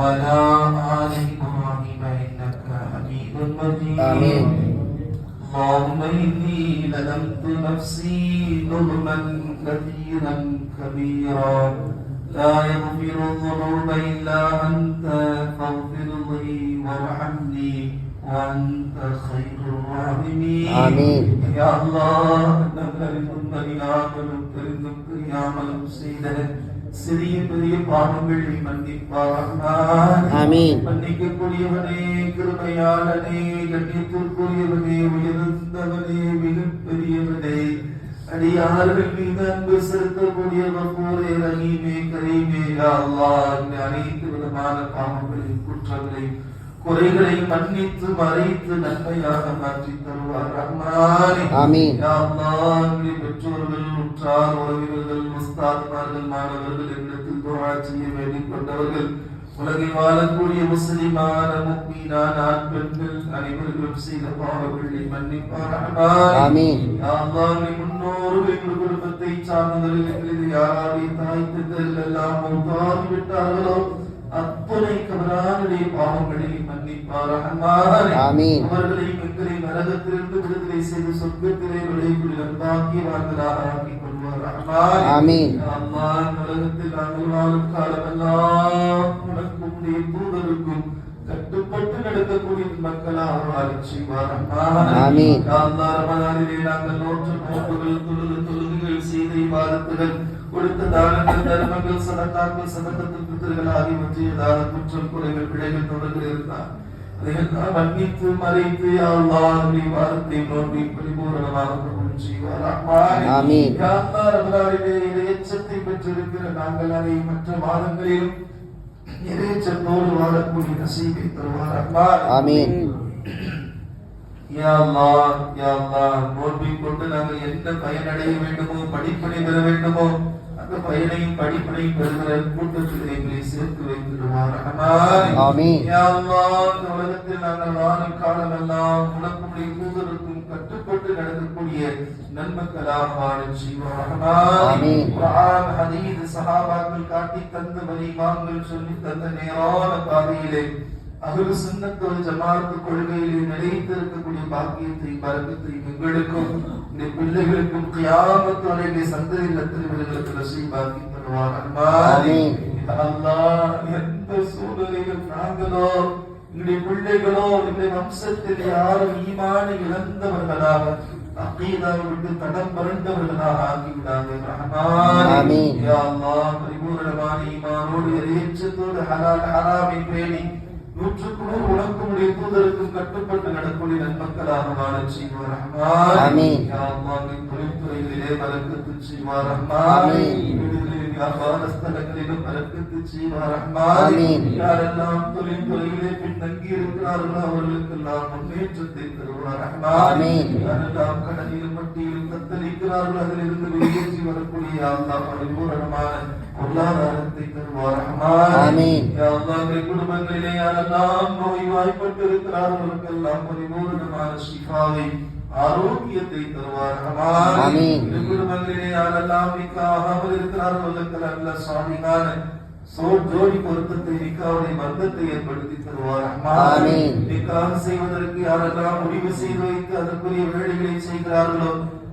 وعلى آل إبراهيم إنك حميد مجيد آمين. اللهم إني ظلمت نفسي ظلما كثيرا كبيرا لا يغفر الذنوب إلا أنت فاغفر لي وارحمني وأنت خير الراحمين آمين. يا الله நகரிலும் அறியாமலும் தெரிந்தும் தெரியாமலும் செய்த சிறிய பெரிய பாவங்களை மன்னிப்பாராக. ஆமீன். மன்னிக்கக்கூடியவனே, கிருபையாளனே, கண்ணியத்திற்குரியவனே, உயர்ந்தவனே, மிகப்பெரியவனே, அடியார்கள் மீது அன்பு செலுத்தக்கூடிய கஃபூரே, ரஹீமே, கரீமே, யா அல்லாஹ், இந்த அனைத்து விதமான பாவங்களையும் குற்றங்களையும் குறைகளை மன்னித்து மறைத்து நன்மையாக மாற்றி தருவார் ரஹ்மானே. ஆமீன். யா அல்லாஹ், பெற்றோர்கள், உற்றார், உறவினர்கள், முஸ்தாத்மார்கள், மாணவர்கள், என்னிடத்தில் துஆ செய்ய வேண்டிக் கொண்டவர்கள், உலகில் வாழக்கூடிய முஸ்லிமான முஃமினான ஆண் பெண்கள் அனைவர்களும் செய்த பாவங்களை மன்னிப்பார் ரஹ்மானே. ஆமீன். யா அல்லாஹ், முன்னோர்கள் எங்கள் குடும்பத்தை சார்ந்தவர்கள் யாருடைய தாய் தந்தையர்கள் எல்லாம் மௌத்தாகி விட்டார்களோ அத்தனை கபரானுடைய பாவங்களை மன்னிப்பார் ரஹ்மானே. ஆமீன். அவர்களை எங்களை நரகத்திலிருந்து விடுதலை செய்து சொர்க்கத்திலே நுழைவுள்ள பாக்கியவான்களாக ஆக்கிக் கொள்வார் ரஹ்மானே. ஆமீன். யா அல்லாஹ், நரகத்தில் நாங்கள் வாழும் காலமெல்லாம் உனக்கும் உன்னுடைய தூதருக்கும் கட்டுப்பட்டு நடக்கக்கூடிய மக்களாக வாழச் செய்வார் ரஹ்மானே. ஆமீன். யா அல்லாஹ், ரமலானிலே நாங்கள் நோற்ற நோன்புகள், தொழுகைகள், செய்த இபாதத்துகள், கொடுத்த தானங்கள், தர்மங்கள், சதகாக்கள், சதகத்துல் ஃபித்ர்கள் ஆகியவற்றை தான குற்றம், குறைகள், பிழைகள் தொடர்கள் இருந்தார் அதையெல்லாம் மன்னித்து மறைத்து யா அல்லாஹ் நீ வாரத்தை நோக்கி பரிபூரணமாக கபூல் செய்வார் ரஹ்மானே. ஆமீன். யா அல்லாஹ், ரமலானிலே இறையச்சத்தை பெற்றிருக்கிற நாங்கள் அதை மற்ற மாதங்களிலும் இறையச்சத்தோடு வாழக்கூடிய நசீபை தருவார் ரஹ்மானே. ஆமீன். யா அல்லாஹ், யா அல்லாஹ், நோன்பை கொண்டு நாங்கள் என்ன பயனடைய வேண்டுமோ, படிப்பினை பெற வேண்டுமோ, அந்த பயனையும் படிப்பினையும் பெறுகிற கூட்டத்தில் எங்களை சேர்த்து வைத்திடுவார் ரஹ்மானே. ஆமீன். யா அல்லாஹ், இந்த உலகத்தில் நாங்கள் வாழும் காலமெல்லாம் உனக்குடைய தூதருக்கும் கட்டுப்பட்டு நடக்கக்கூடிய நன்மக்களாக வாழச் செய்வார் ரஹ்மானே. ஆமீன். குர்ஆன், ஹதீஸ், சஹாபாக்கள் காட்டி தந்த வழி, இமாம்கள் சொல்லி தந்த நேரான பாதையிலே அஹ்லு சுன்னத் வல் ஜமாஅத் கொள்கையிலே நிலைத்திருக்கக்கூடிய பாக்கியத்தை, பரக்கத்தை எங்களுக்கும் இந்த பிள்ளைகளுக்கும் கியாமத் வரையிலே சந்ததியில் அத்தனைவர்களுக்கு நசீபாக்கி தருவார் ரஹ்மானே. அல்லாஹ், எந்த சூழ்நிலையில் நாங்களோ எங்களுடைய பிள்ளைகளோ எங்களுடைய வம்சத்தில் யாரும் ஈமானை இழந்தவர்களாக, அகீதாவை விட்டு தடம் புரண்டவர்களாக ஆக்கிவிடாதே ரஹ்மானே. யா அல்லாஹ், பரிபூரணமான ஈமானோடு இறையச்சத்தோடு ஹலால் ஹராமை பேணி 100% உனக்கும் உடைய தூதருக்கும் கட்டுப்பட்டு நடக்கூடிய நன்மக்களாக வாழச் செய்வார் ரஹ்மானே. யா அல்லாஹ், தொழில்துறைகளிலே பரக்கத்து செய்வார் ரஹ்மானே. வீடுகளிலே வியாபார ஸ்தலங்களிலும் பரக்கத்து செய்வார் ரஹ்மானே. யாரெல்லாம் தொழில்துறையிலே பின்தங்கி இருக்கிறார்களோ அவர்களுக்கெல்லாம் முன்னேற்றத்தை தருவார் ரஹ்மானே. யாரெல்லாம் கடனிலும் வட்டியிலும் தத்தளிக்கிறார்களோ அதிலிருந்து வெளியேற்றி வரக்கூடிய யா அல்லாஹ், பரிபூரணமான பொருளாதாரத்தை தருவார் ரஹ்மானே. யா அல்லாஹ், குடும்பங்களிலே யாரெல்லாம் நோய்வாய்ப்பட்டு இருக்கிறார்களுக்கெல்லாம் பரிபூரணமான ஷிஃபாவை, ஆரோக்கியத்தை தருவார் ரஹ்மானே. குடும்பங்களிலே யாரெல்லாம் நிக்காஹாமல் இருக்கிறார்களுக்கு நல்ல சாலிஹான ஜோடி பொருத்தத்தை, நிக்காவுடைய பந்தத்தை ஏற்படுத்தி தருவார் ரஹ்மானே. நிக்காஹ் செய்வதற்கு யாரெல்லாம் முடிவு செய்து வைத்து அதற்குரிய வேலைகளை செய்கிறார்களோ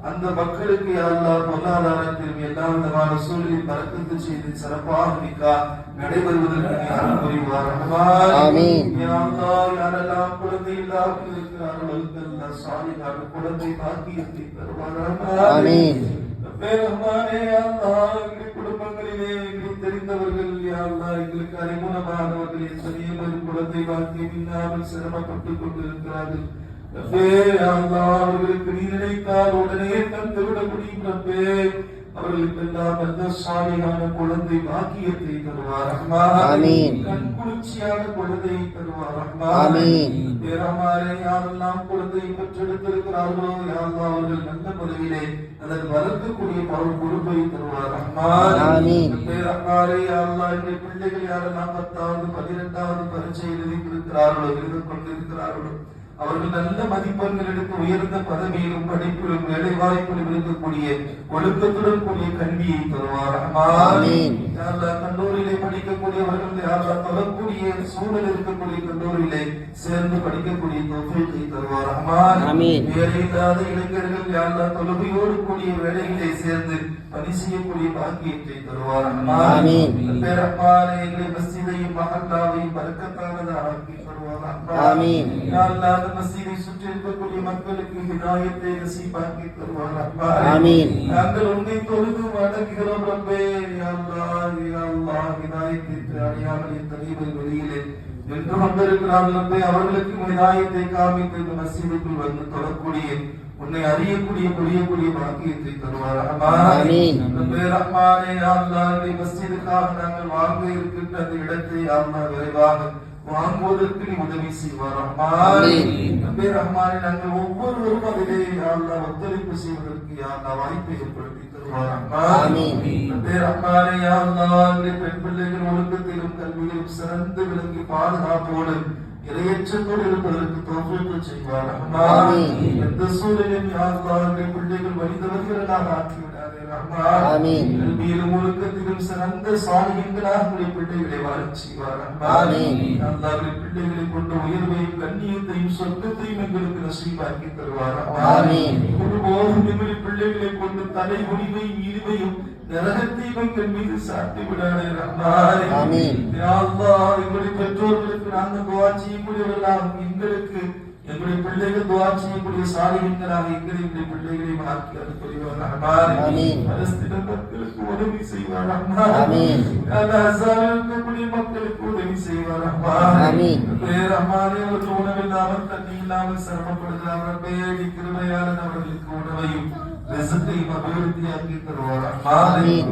அந்த மக்களுக்கு யா அல்லாஹ் பொருளாதாரத்திலும் எல்லா விதமான சூழலில் பரக்கத்து செய்து சிறப்பாக நிக்காஹ் நடைபெறுவதற்கு நீ அருள் புரிவார் ரஹ்மானே. யா அல்லாஹ், யாரெல்லாம் குழந்தை இல்லாமல் இருக்கிறார்களுக்கு அல்லாஹ் சாலிஹான குழந்தை பாக்கியத்தை தருவார் ரஹ்மானே. ரஹ்மானே, யா அல்லாஹ், எங்கள் குடும்பங்களிலே எங்களுக்கு தெரிந்தவர்கள் யா அல்லாஹ், எங்களுக்கு அறிமுகமானவர்கள் எத்தனையோ பேர் குழந்தை பாக்கியம் இல்லாமல் சிரமப்பட்டுக் கொண்டிருக்கிறார்கள். அவர்களுக்கு நீ நினைத்தால் உடனே தந்துவிட முடியும் ரப்பே. அவர்களுக்கெல்லாம் நல்ல சாலிஹான குழந்தை பாக்கியத்தை தருவார் ரஹ்மானே. கண்குளிர்ச்சியான குழந்தை தருவார் ரஹ்மானே. ரஹ்மானே, யாரெல்லாம் குழந்தை பெற்றெடுத்திருக்கிறார்களோ யா அல்லாஹ், அவர்கள் நல்ல முறையிலே அதன் வளர்க்கக்கூடிய பொறுப்பை தருவார் ரஹ்மானே. ரஹ்மானே, யா அல்லாஹ், இந்த பிள்ளைகள் யாரெல்லாம் 10வது 12வது பரீட்சை எழுதியிருக்கிறார்களோ, எழுதி கொண்டிருக்கிறார்களோ அவர்கள் நல்ல மதிப்பெண்கள் எடுத்து உயர்ந்த பதவியிலும் படிப்பிலும் வேலை வாய்ப்பிலும் இருக்கக்கூடிய ஒழுக்கத்துடன் கூடிய கல்வியை தருவார் ரஹ்மானே. கல்லூரியிலே படிக்கக்கூடியவர்கள் யாரெல்லாம் தொடரக்கூடிய சூழல் இருக்கக்கூடிய கல்லூரியிலே சேர்ந்து படிக்கக்கூடிய தௌஃபீகை தருவார் ரஹ்மான். வேலை இல்லாத இளைஞர்கள் யாரெல்லாம் தொழுகையோடு கூடிய வேலைகளை சேர்ந்து பணி செய்யக்கூடிய பாக்கியத்தை தருவார் ரஹ்மான். ரஹ்மான் எங்களை மஸ்ஜிதையும் மஹல்லாவையும் பரக்கத்தானதாக ஆக்கி தருவார் ரஹ்மான். யா அல்லாஹ் அந்த மஸ்ஜிதை சுற்றி இருக்கக்கூடிய மக்களுக்கு ஹிதாயத்தை நசீபாக்கி தருவார் ரஹ்மான். நாங்கள் உன்னை தொழுது வணங்குகிறோம் ரப்பே. யா அல்லாஹ் யா அல்லாஹ் ஹிதாயத்தை அறியாமல் எத்தனை வெளியிலே என்று வந்திருக்கிறார்கள் ரப்பே. அவர்களுக்கு ஹிதாயத்தை காமித்து இந்த மஸ்ஜிதுக்குள் வந்து தொழக்கூடிய உன்னை அறியக்கூடிய புரியக்கூடிய பாக்கியத்தை தருவார் ரஹ்மான். ரப்பே ரஹ்மானே யா அல்லாஹ் இந்த மஸ்ஜிதுக்காக நாங்கள் வாங்க இருக்கின்ற அந்த இடத்தை யா அல்லாஹ் விரைவாக வாங்குவதற்கு நீ உதவி செய்வார் ரஹ்மான். ரப்பே ரஹ்மானே நாங்கள் ஒவ்வொருவரும் அதிலே யா அல்லாஹ் ஒத்துழைப்பு செய்வதற்கு யா அல்லாஹ் வாய்ப்பை ஏற்படுத்தி தருவார் ரஹ்மான். ரப்பே ரஹ்மானே யா அல்லாஹ் இந்த பெண் பிள்ளைகள் ஒழுக்கத்திலும் கல்வியிலும் சிறந்து விளங்கி பாதுகாப்போடு இறையற்றத்தோடு இருப்பதற்கு தௌஃபீக் செய்வார் ரஹ்மான். எந்த சூழலிலும் யா அல்லாஹ் இந்த பிள்ளைகள் வழிதவறுகளாக ஆக்கிவிடாதே ரஹ்மான். கல்வியிலும் ஒழுக்கத்திலும் சிறந்த சாலிஹீன்களாக உடைய பிள்ளைகளை வாழச் செய்வார் ரஹ்மான். அல்லாஹ் பிள்ளைகளை கொண்ட உயர்வையும் கண்ணியத்தையும் சொர்க்கத்தையும் எங்களுக்கு நசீபாக்கி தருவார் ரஹ்மான். ஒருபோதும் எங்களுடைய பிள்ளைகளை கொண்டு தலை முடிவையும் இழிவையும் நரகத்தையும் எங்கள் மீது சாட்டி விடாதே ரஹ்மான். யா அல்லாஹ் எங்களுடைய பெற்றோர்களுக்கு நாங்கள் துஆ செய்யக்கூடியவர்களாக எங்களுக்கு எங்களுடைய பிள்ளைகள் துஆ செய்யக்கூடிய சாலிஹீன்களாக எங்களுடைய பிள்ளைகளை ஆக்கி அருள்புரிவார் ரஹ்மான். பலஸ்தீன மக்களுக்கு உதவி செய்வார் ரஹ்மான். காசாவில் இருக்கக்கூடிய மக்களுக்கு உதவி செய்வார் ரஹ்மான். ரஹ்மானே ஒரு உணவில்லாமல் தண்ணி இல்லாமல் சிரமப்படுகிறார் ரப்பே. கிருபையாளன் அவர்களுக்கு உணவையும் ரிஸ்கையும் அபிவிருத்தியாக்கி தருவார் ரஹ்மான்.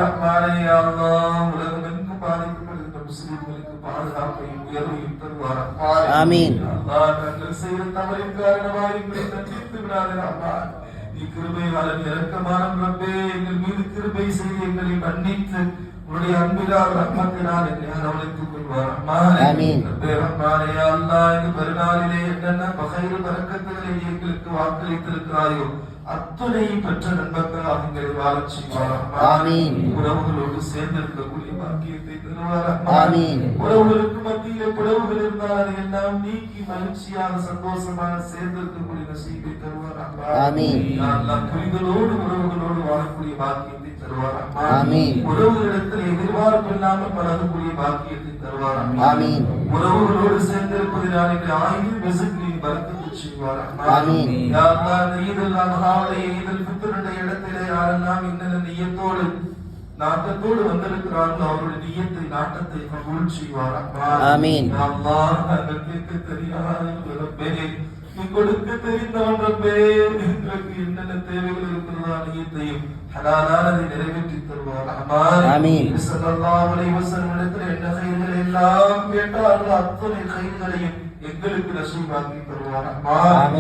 ரஹ்மானே யா அல்லாஹ் உலகமெங்கும் பாதிக்கப்படுகின்ற முஸ்லிம்களுக்கு பாதுகாப்பையும் உயர்வையும் தருவார் ரஹ்மான். அல்லாஹ் நாங்கள் செய்த தவறின் காரணமாக எங்களை தண்டித்து விடாதே ரஹ்மான். நீ கிருபையாளன் இரக்கமான ரப்பே. எங்கள் மீது கிருபை செய்து எங்களை மன்னித்து உன்னுடைய அன்பினால் ரஹ்மத்தினால் என்னை அரவணைத்துக் கொள்வார் ரஹ்மான். ரப்பே ரஹ்மானே யா அல்லாஹ் இந்த பெருநாளிலே என்னென்ன பகைர் பரக்கத்துகளை எங்களுக்கு வாக்களித்திருக்கிறாயோ அத்துணை பெற்ற நண்பர்களாக எங்களை வாழச் செய்வார் ரஹ்மான். உறவுகளோடு சேர்ந்து இருக்கக்கூடிய பாக்கியத்தை தருவார் ரஹ்மான். உறவுகளுக்கு மத்தியிலே பிளவுகள் இருந்தால் அதை எல்லாம் நீக்கி மகிழ்ச்சியாக சந்தோஷமாக சேர்ந்து இருக்கக்கூடிய நசீபை தருவார் ரஹ்மான். புரிதலோடு உறவுகளோடு வாழக்கூடிய பாக்கியத்தை தருவார் ரஹ்மான். உறவுகளிடத்தில் எதிர்பார்ப்பு இல்லாமல் பழகக்கூடிய பாக்கியத்தை தருவார் ரஹ்மான். உறவுகளோடு சேர்ந்திருப்பதினால் எங்கள் ஆயுள் ரிஸ்கின் பரக்கத்தை செய்வார் ரஹ்மான். யா அல்லாஹ் ஈதுல் அத்ஹாவுடைய ஈதுல் ஃபித்ருடைய இடத்திலே யாரெல்லாம் இன்னென்ன நிய்யத்தோடு நாட்டத்தோடு வந்திருக்கிறார்கள் அவருடைய நிய்யத்தை நாட்டத்தை கபூல் செய்வார் ரஹ்மான். யா அல்லாஹ் நாங்கள் கேட்க தெரியாத ரப்பே நீ கொடுக்க தெரிந்தவன் ரப்பே. எங்களுக்கு என்னென்ன தேவைகள் இருக்கிறதோ அனைத்தையும் ஹலாலானதை நிறைவேற்றி தருவார் ரஹ்மான். ஸல்லல்லாஹு அலைஹி வஸல்லம் இடத்தில் என்ன கைகள் எல்லாம் கேட்டார்கள் அத்தனை கைகளையும் எங்களுக்கு நசீபாக்கி தருவார் ரஹ்மான்.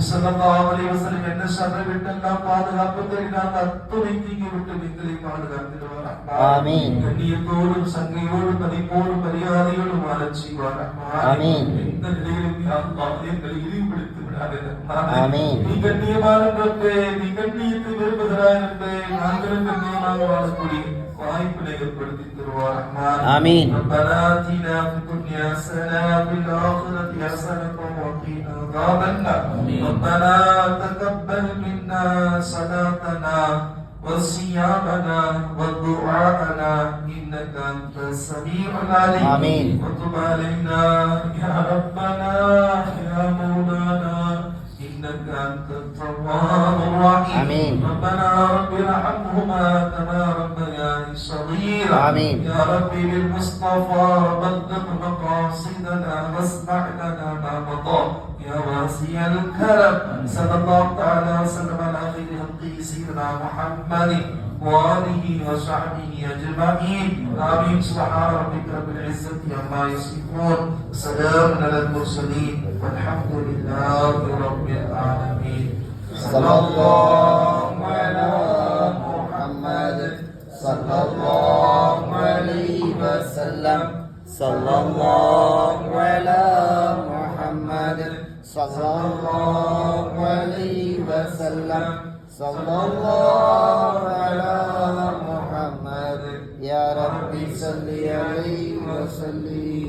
ஸல்லல்லாஹு அலைஹி வஸல்லம் என்ன ஷர்ரை விட்டெல்லாம் பாதுகாப்பு தருகிறாங்க அத்தனை தீங்கை விட்டு எங்களை பாதுகாத்திடுவார் ரஹ்மான். கண்ணியத்தோடும் சங்கையோடும் மதிப்போடும் மரியாதையோடும் வாழச் செய்வார் ரஹ்மான். எந்த நிலையிலும் யா அல்லாஹ் எங்களை இழிவுபடுத்தி விடாதே ரஹ்மான். நீ கண்ணியமான ரப்பே. நீ கண்ணியத்தை விரும்புகிறாய் ரப்பே. நாங்களும் கண்ணியமாக வாழக்கூடிய வாய்ப்பினை ஏற்படுத்தி தருவார் ரஹ்மான். ரப்பனா ஆத்தினா ஃபித் துன்யா ஹஸனா வஃபில் ஆখিরাতি ஹஸனத்தன் வகீனா அஸாபன்னார். ரப்பனா தகப்பல் மின்னா ஸலாத்தனா وصيامنا ودعاءنا إنك أنت السميع العليم وتب علينا يا ربنا يا مولانا إنك أنت التواب الرحيم. ربنا رب ارحمهما كما ربياني صغيرا. يا ربي بالمصطفى بلغ مقاصدنا واسمع لنا ما مضى يا واسع الكرم. صلى الله تعالى وسلم على خير خلقه سيدنا محمد وآله وصحبه أجمعين. آمين. سبحان ربك رب العزة عما يصفون سلام على المرسلين والحمد لله رب العالمين. صلى الله على محمد صلى الله عليه وسلم. صلى الله على محمد صلى الله عليه وسلم. صلى الله على محمد يا ربي صل عليه وسلم.